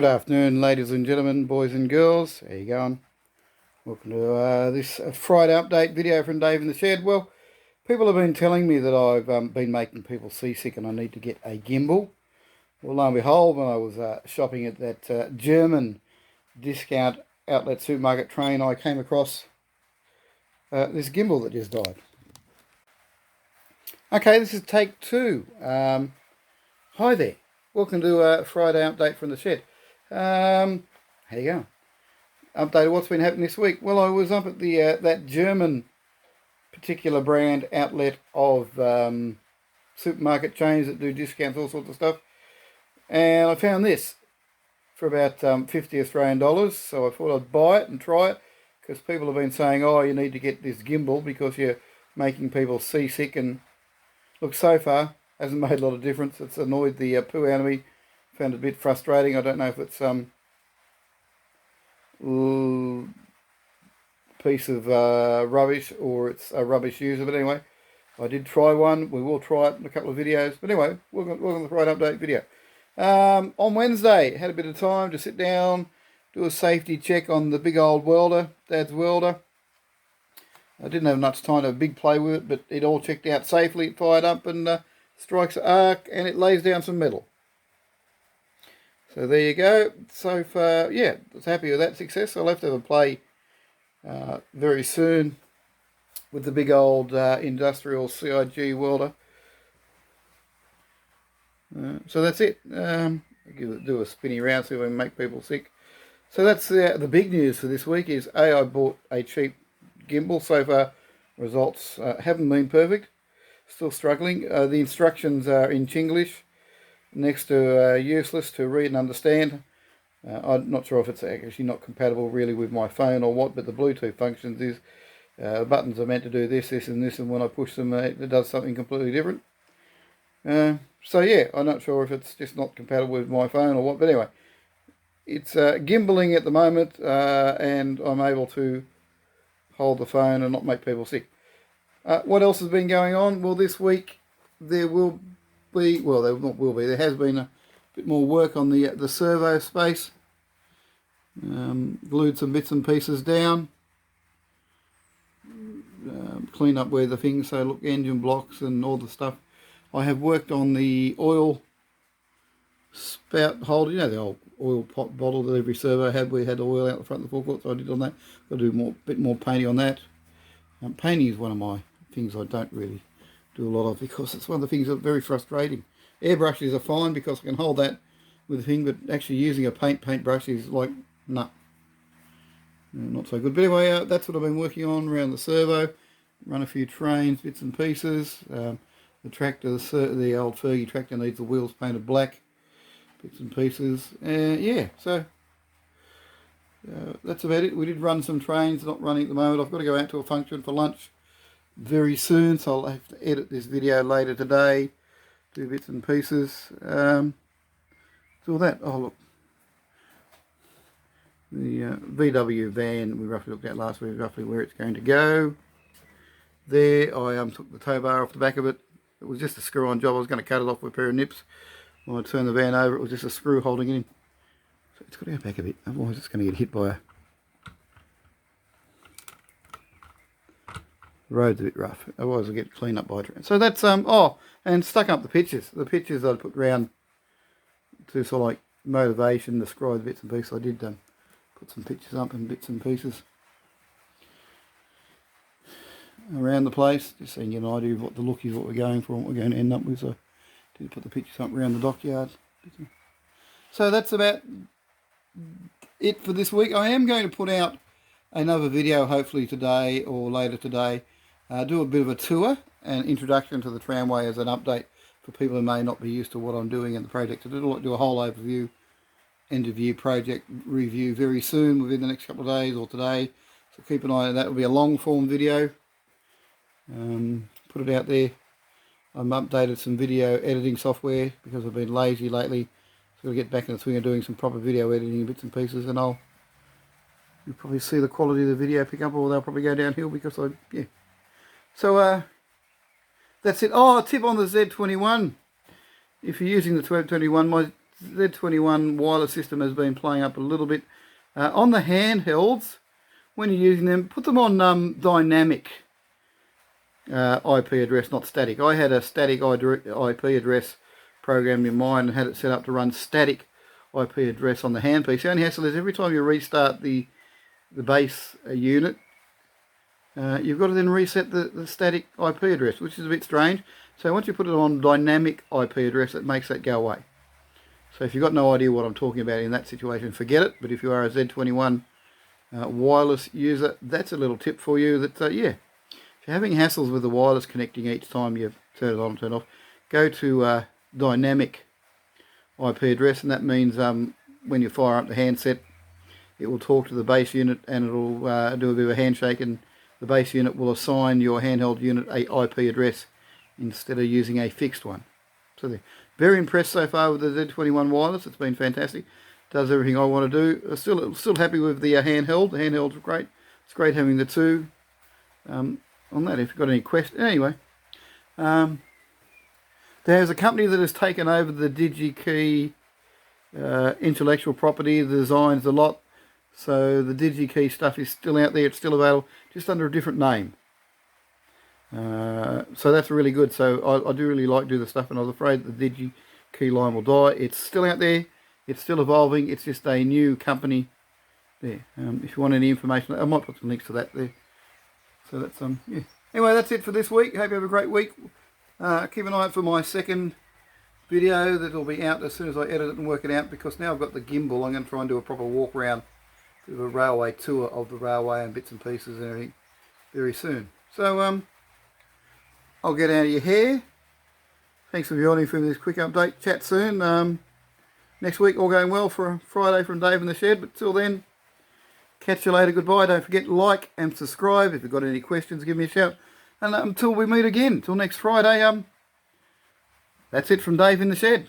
Good afternoon, ladies and gentlemen, boys and girls. How you going? Welcome to this Friday update video from Dave in the Shed. Well, people have been telling me that I've been making people seasick and I need to get a gimbal. Well, lo and behold, when I was shopping at that German discount outlet supermarket train, I came across this gimbal that just died. Okay, this is take two. Hi there. Welcome to a Friday update from the shed. How you going? Update of what's been happening this week. Well, I was up at the that German particular brand outlet of supermarket chains that do discounts, all sorts of stuff, and I found this for about 50 Australian dollars. So I thought I'd buy it and try it, because people have been saying, oh, you need to get this gimbal because you're making people seasick, and look, so far hasn't made a lot of difference. It's annoyed the poo out of me. Found it a bit frustrating. I don't know if it's piece of rubbish or it's a rubbish user, but anyway, I did try one. We will try it in a couple of videos, but anyway, welcome to the Friday update video. On Wednesday, had a bit of time to sit down, do a safety check on the big old welder, Dad's welder. I didn't have much time to have a big play with it, but it all checked out safely. It fired up and strikes an arc, and it lays down some metal. So there you go. So far, yeah, I was happy with that success. I'll have to have a play very soon with the big old industrial CIG welder. So that's it. Do a spinny round, see if I can make people sick. So that's the big news for this week is, I bought a cheap gimbal. So far, results haven't been perfect. Still struggling. The instructions are in Chinglish, next to useless to read and understand. I'm not sure if it's actually not compatible really with my phone or what, but the Bluetooth functions is the buttons are meant to do this, this and this, and when I push them it does something completely different. So yeah, I'm not sure if it's just not compatible with my phone or what, but anyway, it's gimbaling at the moment, and I'm able to hold the phone and not make people sick. What else has been going on? Well, this week there will be, well, there has been a bit more work on the servo space. Glued some bits and pieces down. Clean up where the things, so look, engine blocks and all the stuff. I have worked on the oil spout holder, you know, the old oil pot bottle that every servo had, where you had oil out the front of the forecourt, so I did on that. Got to do bit more painting on that. Painting is one of my things I don't really do a lot of, because it's one of the things that's very frustrating. Airbrushes are fine because I can hold that with a thing, but actually using a paintbrush is like, nah, not so good. But anyway, that's what I've been working on around the servo. Run a few trains, bits and pieces. The tractor, the old Fergie tractor, needs the wheels painted black. Bits and pieces. Yeah, so that's about it. We did run some trains, not running at the moment. I've got to go out to a function for lunch very soon, so I'll have to edit this video later today, do bits and pieces. So all that. Oh look, the VW van we roughly looked at last week, roughly where it's going to go. There, I took the tow bar off the back of it. It was just a screw-on job. I was going to cut it off with a pair of nips. When I turned the van over, it was just a screw holding it in. So it's got to go back a bit, otherwise it's going to get hit by a... The road's a bit rough, otherwise I'll get cleaned up by a train. So that's, oh, and stuck up the pictures. The pictures I'd put round to sort of like motivation, describe the bits and pieces. I did put some pictures up and bits and pieces around the place, just so you can get an idea of what the look is, what we're going for, and what we're going to end up with. So I did put the pictures up around the dockyard. So that's about it for this week. I am going to put out another video hopefully today or later today. Do a bit of a tour and introduction to the tramway as an update for people who may not be used to what I'm doing in the project. So do a whole overview, end of year project review very soon, within the next couple of days or today. So keep an eye on that. It will be a long form video. Put it out there. I've updated some video editing software because I've been lazy lately. So I'll get back in the swing of doing some proper video editing bits and pieces, and you'll probably see the quality of the video pick up, or they'll probably go downhill because yeah. So that's it. Oh, a tip on the Z21. If you're using the Z21, my Z21 wireless system has been playing up a little bit. On the handhelds, when you're using them, put them on dynamic IP address, not static. I had a static IP address programmed in mine and had it set up to run static IP address on the handpiece. The only hassle is every time you restart the base unit, you've got to then reset the static IP address, which is a bit strange. So once you put it on dynamic IP address, it makes that go away. So if you've got no idea what I'm talking about in that situation, forget it. But if you are a Z21 wireless user, that's a little tip for you that, yeah, if you're having hassles with the wireless connecting each time you turn it on and turn it off, go to dynamic IP address, and that means when you fire up the handset, it will talk to the base unit and it'll do a bit of a handshake, and the base unit will assign your handheld unit a IP address instead of using a fixed one. So there. Very impressed so far with the Z21 wireless. It's been fantastic. Does everything I want to do. Still happy with the handheld. The handheld's great. It's great having the two on that. If you've got any questions, anyway. There's a company that has taken over the DigiKey intellectual property, the designs, a lot. So the DigiKey stuff is still out there. It's still available, just under a different name. So that's really good. So I do really like do the stuff, and I was afraid the DigiKey line will die. It's still out there. It's still evolving. It's just a new company there. If you want any information, I might put some links to that there. So that's yeah. Anyway, that's it for this week. Hope you have a great week. Keep an eye out for my second video that will be out as soon as I edit it and work it out, because now I've got the gimbal. I'm going to try and do a proper walk around, do a railway tour of the railway and bits and pieces and everything very soon. So I'll get out of your hair. Thanks for joining me for this quick update. Chat soon. Next week, all going well for a Friday from Dave in the Shed. But till then, catch you later. Goodbye. Don't forget to like and subscribe. If you've got any questions, give me a shout. And until we meet again, till next Friday, that's it from Dave in the Shed.